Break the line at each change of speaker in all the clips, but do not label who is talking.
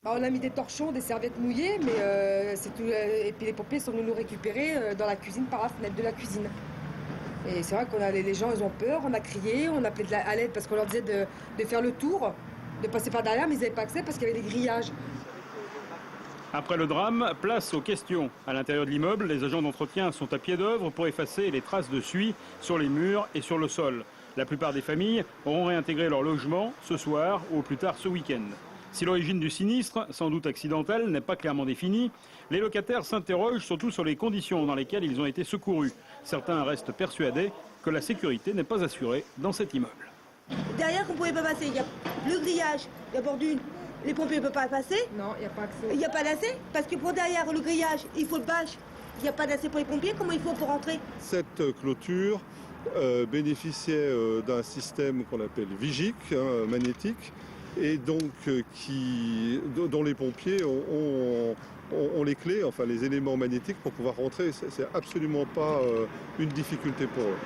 On a mis des torchons, des serviettes mouillées, mais c'est tout. Et puis les pompiers sont venus nous récupérer dans la cuisine, par la fenêtre de la cuisine. Et c'est vrai que les gens, ils ont peur, on a crié, on appelait à l'aide parce qu'on leur disait de faire le tour, de passer par derrière, mais ils n'avaient pas accès parce qu'il y avait des grillages.
Après le drame, place aux questions. À l'intérieur de l'immeuble, les agents d'entretien sont à pied d'œuvre pour effacer les traces de suie sur les murs et sur le sol. La plupart des familles auront réintégré leur logement ce soir ou au plus tard ce week-end. Si l'origine du sinistre, sans doute accidentel, n'est pas clairement définie, les locataires s'interrogent surtout sur les conditions dans lesquelles ils ont été secourus. Certains restent persuadés que la sécurité n'est pas assurée dans cet immeuble.
Derrière, on ne pouvait pas passer. Il y a le grillage, la bordure. Les pompiers ne peuvent pas passer.
Non, il n'y a pas accès.
Il n'y a pas d'accès. Parce que pour derrière le grillage, il faut le bâche. Il n'y a pas d'accès pour les pompiers. Comment il faut pour rentrer?
Cette clôture bénéficiait d'un système qu'on appelle Vigic, magnétique, et donc dont les pompiers ont les clés, enfin les éléments magnétiques pour pouvoir rentrer. C'est absolument pas une difficulté pour eux.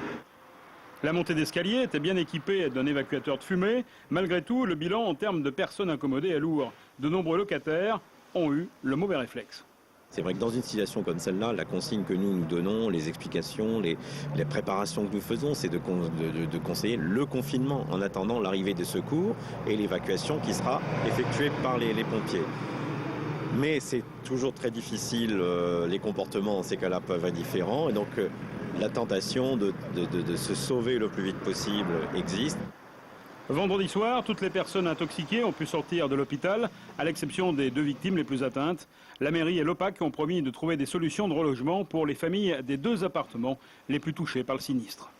La montée d'escalier était bien équipée d'un évacuateur de fumée. Malgré tout, le bilan en termes de personnes incommodées est lourd. De nombreux locataires ont eu le mauvais réflexe.
C'est vrai que dans une situation comme celle-là, la consigne que nous donnons, les explications, les préparations que nous faisons, c'est de conseiller le confinement en attendant l'arrivée des secours et l'évacuation qui sera effectuée par les pompiers. Mais c'est toujours très difficile, les comportements dans ces cas-là peuvent être différents, et donc la tentation de se sauver le plus vite possible existe.
Vendredi soir, toutes les personnes intoxiquées ont pu sortir de l'hôpital, à l'exception des 2 victimes les plus atteintes. La mairie et l'OPAC ont promis de trouver des solutions de relogement pour les familles des 2 appartements les plus touchés par le sinistre.